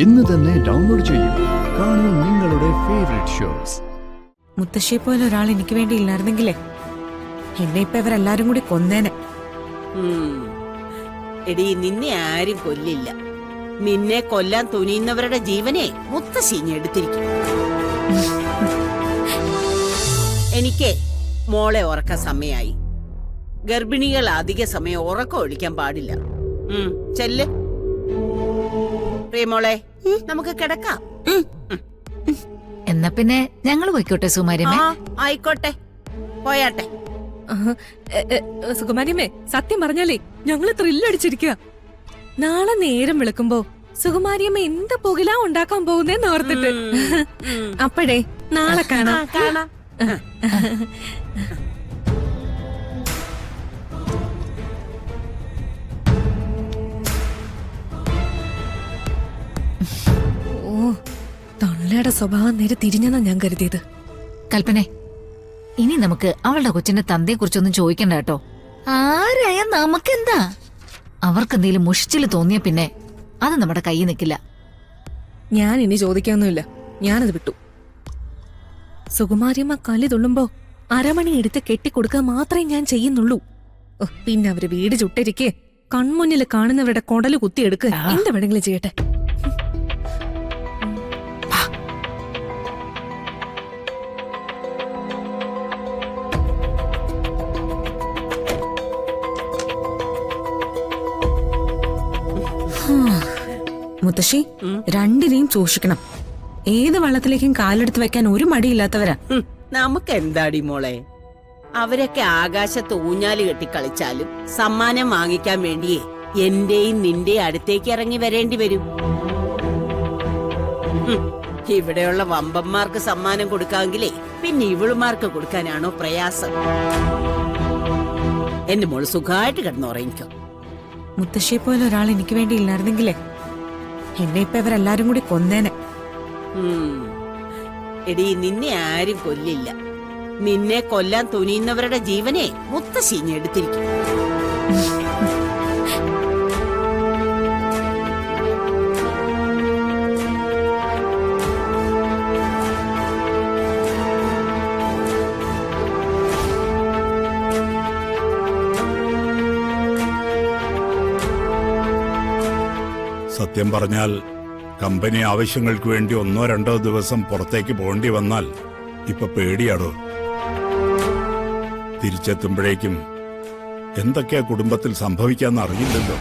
ഇന്ന് തന്നെ ഡൗൺലോഡ് ചെയ്യൂ. കാണൂ നിങ്ങളുടെ ഫേവറേറ്റ് ഷോസ്. മുത്തശ്ശിയെ പോലെ ഒരാൾ എനിക്ക് വേണ്ടി ഇല്ലായിരുന്നെങ്കിലേ എന്നെ ഇപ്പൊ ഇവരെല്ലാരും കൂടി കൊന്നേനെ. എടീ, നിന്നെ ആരും കൊല്ലില്ല. നിന്നെ കൊല്ലാൻ തുനിയുന്നവരുടെ ജീവനെ മുത്തശ്ശി എടുത്തിരിക്കും. എനിക്ക് മോളെ ഉറക്ക സമയായി. ഗർഭിണികൾ അധിക സമയം ഉറക്കം ഒഴിക്കാൻ പാടില്ല. ചെല്ല് പ്രിയമോളെ, നമുക്ക് കിടക്കാം. എന്നാ പിന്നെ ഞങ്ങൾ പോയിക്കോട്ടെ സുമാരിയമ്മേ. ആയിക്കോട്ടെ, പോയാട്ടെ. സുകുമാരിയമ്മേ, സത്യം പറഞ്ഞാലേ ഞങ്ങള് ത്രില്ലടിച്ചിരിക്കുക. നാളെ നേരം വിളിക്കുമ്പോ സുകുമാരിയമ്മ എന്ത് പുകിലാ ഉണ്ടാക്കാൻ പോകുന്നേന്ന് ഓർത്തിട്ട്. അപ്പഴേ നാളെ കാണാം. കാണാം. ഓ, തള്ളയുടെ സ്വഭാവം നേരെ തിരിഞ്ഞെന്നാ ഞാൻ കരുതിയത്. കൽപ്പനെ, ഇനി നമുക്ക് അവളുടെ കൊച്ചിന്റെ തന്തയെ കുറിച്ചൊന്നും ചോദിക്കണ്ട കേട്ടോ. ആരായ നമുക്കെന്താ? അവർക്കെന്തെങ്കിലും മുഷിച്ചില് തോന്നിയ പിന്നെ അത് നമ്മുടെ കയ്യിൽ നിൽക്കില്ല. ഞാൻ ഇനി ചോദിക്കാനൊന്നുമില്ല, ഞാനത് വിട്ടു. സുകുമാരിയമ്മ കലി തുള്ളുമ്പോ അരമണി എടുത്ത് കെട്ടിക്കൊടുക്കുക മാത്രമേ ഞാൻ ചെയ്യുന്നുള്ളൂ. പിന്നെ അവര് വീട് ചുട്ടിരിക്കെ കൺമുന്നിൽ കാണുന്നവരുടെ കൊടല് കുത്തിയെടുക്കുക എന്ത് വേണമെങ്കിലും ചെയ്യട്ടെ. മുത്തശ്ശി, രണ്ടിനെയും സൂക്ഷിക്കണം. ഏത് വള്ളത്തിലേക്കും കാലെടുത്ത് വെക്കാൻ ഒരു മടിയില്ലാത്തവരാ. നമുക്ക് എന്താടി മോളെ, അവരൊക്കെ ആകാശത്ത് ഊഞ്ഞാല് കെട്ടി കളിച്ചാലും സമ്മാനം വാങ്ങിക്കാൻ വേണ്ടിയേ എന്റെയും നിന്റെ അടുത്തേക്ക് ഇറങ്ങി വരേണ്ടി വരും. ഇവിടെയുള്ള വമ്പന്മാർക്ക് സമ്മാനം കൊടുക്കാമെങ്കിലേ പിന്നെ ഇവളുമാർക്ക് കൊടുക്കാനാണോ പ്രയാസം? എന്റെ മോള് സുഖമായിട്ട് കിടന്നുറങ്ങിക്കോ. മുത്തശ്ശിയെ പോലെ ഒരാൾ എനിക്ക് വേണ്ടി ഇല്ലായിരുന്നെങ്കിലേ എന്നെ ഇപ്പൊ ഇവരെല്ലാരും കൂടി കൊന്നേനെ. എടീ, നിന്നെ ആരും കൊല്ലില്ല. നിന്നെ കൊല്ലാൻ തുനിയുന്നവരുടെ ജീവനെ മുത്തശ്ശി എടുത്തിരിക്കും. സത്യം പറഞ്ഞാൽ കമ്പനി ആവശ്യങ്ങൾക്ക് വേണ്ടി 1-2 ദിവസം പുറത്തേക്ക് പോകേണ്ടി വന്നാൽ ഇപ്പൊ പേടിയാടോ. തിരിച്ചെത്തുമ്പോഴേക്കും എന്തൊക്കെയാ കുടുംബത്തിൽ സംഭവിക്കാന്ന് അറിയില്ലല്ലോ.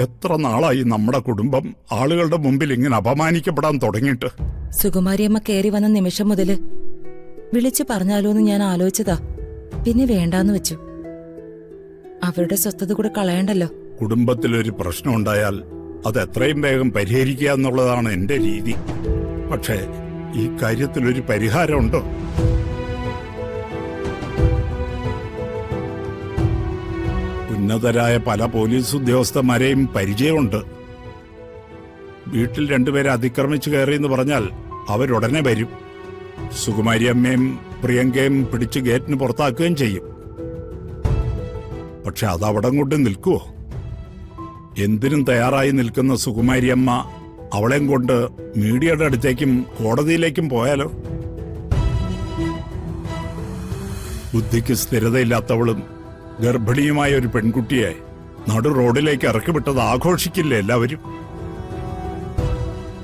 എത്ര നാളായി നമ്മുടെ കുടുംബം ആളുകളുടെ മുമ്പിൽ ഇങ്ങനെ അപമാനിക്കപ്പെടാൻ തുടങ്ങിയിട്ട്. സുകുമാരിയമ്മ കയറി വന്ന നിമിഷം മുതല് വിളിച്ചു പറഞ്ഞാലോന്ന് ഞാൻ ആലോചിച്ചതാ. പിന്നെ വേണ്ടാന്ന് വെച്ചു. അവരുടെ സ്വസ്ഥത കൂടെ കളയണ്ടല്ലോ. കുടുംബത്തിലൊരു പ്രശ്നമുണ്ടായാൽ അത് എത്രയും വേഗം പരിഹരിക്കുക എന്നുള്ളതാണ് എന്റെ രീതി. പക്ഷേ ഈ കാര്യത്തിലൊരു പരിഹാരമുണ്ടോ? ഉന്നതരായ പല പോലീസ് ഉദ്യോഗസ്ഥന്മാരെയും പരിചയമുണ്ട്. വീട്ടിൽ 2 പേരെ അതിക്രമിച്ചു കയറിയെന്ന് പറഞ്ഞാൽ അവരുടനെ വരും. സുകുമാരിയമ്മയും പ്രിയങ്കയും പിടിച്ച് ഗേറ്റിന് പുറത്താക്കുകയും ചെയ്യും. പക്ഷെ അതവിടം കൊണ്ട് നിൽക്കുവോ? എന്തിനും തയ്യാറായി നിൽക്കുന്ന സുകുമാരിയമ്മ അവളെയും കൊണ്ട് മീഡിയയുടെ അടുത്തേക്കും കോടതിയിലേക്കും പോയാലോ? ബുദ്ധിക്ക് സ്ഥിരതയില്ലാത്തവളും ഗർഭിണിയുമായ ഒരു പെൺകുട്ടിയെ നടു റോഡിലേക്ക് ഇറക്കിവിട്ടത് ആഘോഷിക്കില്ലേ എല്ലാവരും?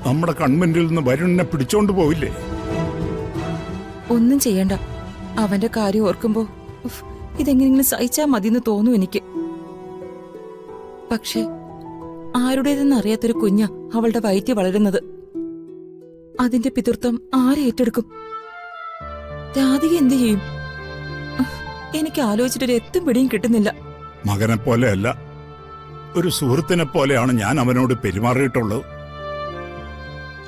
നമ്മുടെ കൺമുന്നിൽ നിന്ന് വരുണിനെ പിടിച്ചോണ്ട് പോവില്ലേ? ഒന്നും ചെയ്യണ്ട. അവന്റെ കാര്യം ഓർക്കുമ്പോ ഇതെങ്ങനെങ്കിലും സഹിച്ചാ മതിന്ന് തോന്നും എനിക്ക്. പക്ഷേ ആരുടേതെന്ന് അറിയാത്തൊരു കുഞ്ഞ അവളുടെ വയറ്റി വളരുന്നത്. അതിന്റെ പിതൃത്വം ആരെ ഏറ്റെടുക്കും? രാധിക എന്തു ചെയ്യും? എനിക്ക് ആലോചിച്ചിട്ടൊരു എത്തും പിടിയും കിട്ടുന്നില്ല. മകനെ പോലെയല്ല, ഒരു സുഹൃത്തിനെ പോലെയാണ് ഞാൻ അവനോട് പെരുമാറിയിട്ടുള്ളത്.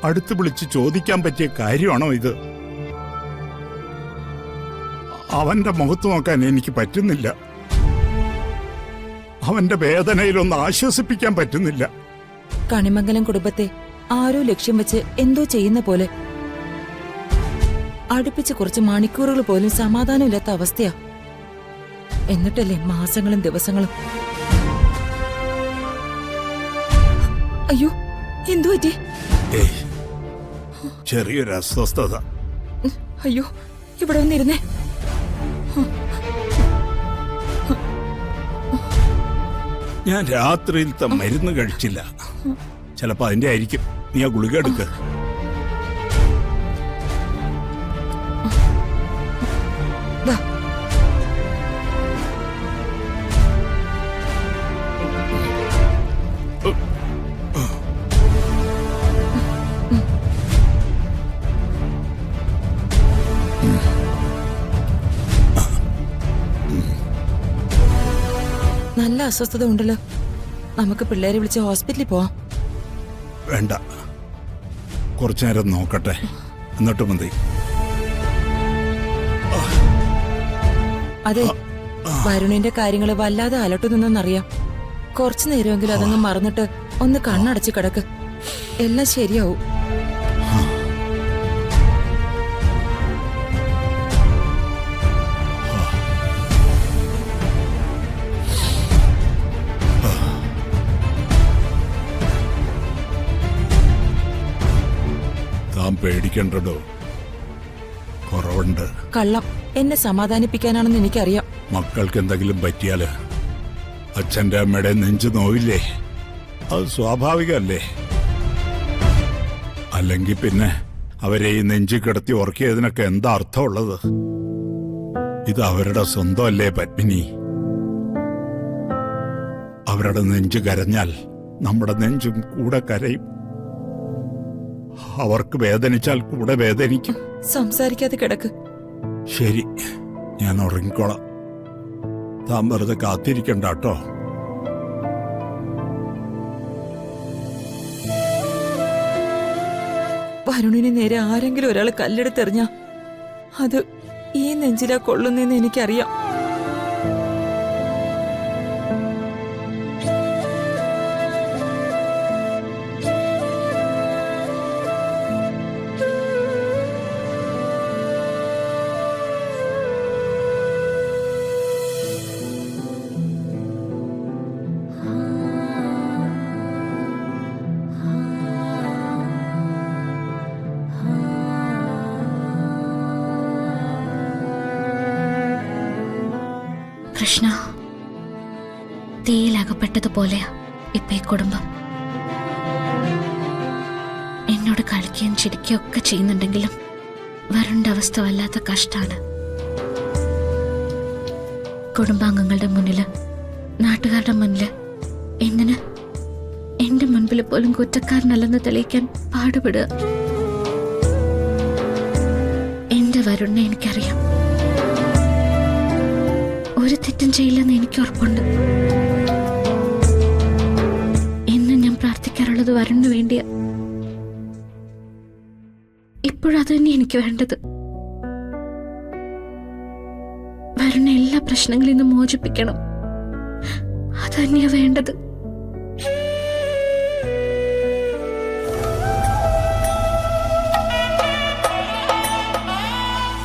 അടുത്ത് വിളിച്ച് ചോദിക്കാൻ പറ്റിയ കാര്യമാണോ ഇത്? അവന്റെ മുഖത്ത് നോക്കാൻ എനിക്ക് പറ്റുന്നില്ല. അവന്റെ വേദനയിലൊന്ന് ആശ്വസിപ്പിക്കാൻ പറ്റുന്നില്ല. കണിമംഗലം കുടുംബത്തെ ആരോ ലക്ഷ്യം വെച്ച് എന്തോ ചെയ്യുന്ന പോലെ. അടുപ്പിച്ച് കുറച്ച് മണിക്കൂറുകൾ പോലും സമാധാനമില്ലാത്ത അവസ്ഥയാ. എന്നിട്ടല്ലേ മാസങ്ങളും ദിവസങ്ങളും. അയ്യോ, എന്തു പറ്റി? ഏയ്, ചെറിയൊരു അസ്വസ്ഥത. അയ്യോ, ഇവിടെ വന്നിരുന്നേ. ഞാൻ രാത്രിയിലത്തെ മരുന്ന് കഴിച്ചില്ല. ചിലപ്പോ അതിന്റെ ആയിരിക്കും. നീ ആ ഗുളിക എടുക്ക. ദാ. നല്ല അസ്വസ്ഥത ഉണ്ടല്ലോ. നമുക്ക് പിള്ളേരെ വിളിച്ച് ഹോസ്പിറ്റലിൽ പോവാം. വേണ്ട, കുറച്ചു നേരം നോക്കട്ടെ, എന്നിട്ട് മതി. അതെ, വരുണിന്റെ കാര്യങ്ങള് വല്ലാതെ അലട്ടുന്നറിയാം. കുറച്ചു നേരമെങ്കിലും അതങ്ങ് മറന്നിട്ട് ഒന്ന് കണ്ണടച്ച് കിടക്ക്. എല്ലാം ശരിയാവും. താൻ പേടിക്കണ്ടോ, കുറവുണ്ട്. കള്ളം. എന്നെ സമാധാനിപ്പിക്കാനാണെന്ന് എനിക്കറിയാം. മക്കൾക്ക് എന്തെങ്കിലും പറ്റിയാല് അച്ഛന്റെ അമ്മയുടെ നെഞ്ചു നോവില്ലേ? അത് സ്വാഭാവികമല്ലേ? അല്ലെങ്കിൽ പിന്നെ അവരെ ഈ നെഞ്ചി കിടത്തി ഉറക്കിയതിനൊക്കെ എന്താ അർത്ഥമുള്ളത്? ഇത് അവരുടെ സ്വന്തമല്ലേ പത്മിനി? അവരുടെ നെഞ്ചു കരഞ്ഞാൽ നമ്മുടെ നെഞ്ചും കൂടെ കരയും. അവർക്ക് വേദനിച്ചാൽ കൂടെ വേദനിക്കും. സംസാരിക്കാതെ കിടക്ക്. ശരി, ഞാൻ ഉറങ്ങിക്കോളാം. താൻ വെറുതെ കാത്തിരിക്കണ്ട കേട്ടോ. വരുണിന് നേരെ ആരെങ്കിലും ഒരാൾ കല്ലെടുത്തെറിഞ്ഞ അത് ഈ നെഞ്ചിലാ കൊള്ളുന്നെന്ന് എനിക്കറിയാം. കൃഷ്ണ, തീയിലകപ്പെട്ടതുപോലെയാ ഇപ്പൊ ഈ കുടുംബം. എന്നോട് കളിക്കുകയും ചിരിക്കുകയും ഒക്കെ ചെയ്യുന്നുണ്ടെങ്കിലും വരുണിന്റെ അവസ്ഥ വല്ലാത്ത കഷ്ടാണ്. കുടുംബാംഗങ്ങളുടെ മുന്നില്, നാട്ടുകാരുടെ മുന്നില്, എന്തിന് എന്റെ മുൻപിൽ പോലും കുറ്റക്കാരനല്ലെന്ന് തെളിയിക്കാൻ പാടുപെടുക. എന്റെ വരുണിനെ എനിക്കറിയാം. ഒരു തെറ്റും ചെയ്യില്ലെന്ന് എനിക്ക് ഉറപ്പുണ്ട്. എന്നും ഞാൻ പ്രാർത്ഥിക്കാറുള്ളത് വരുണിന് വേണ്ടിയാ. ഇപ്പോഴത് തന്നെ എനിക്ക് വേണ്ടത്. വരുണിനെ എല്ലാ പ്രശ്നങ്ങളിൽ നിന്നും മോചിപ്പിക്കണം. അത് തന്നെയാ വേണ്ടത്.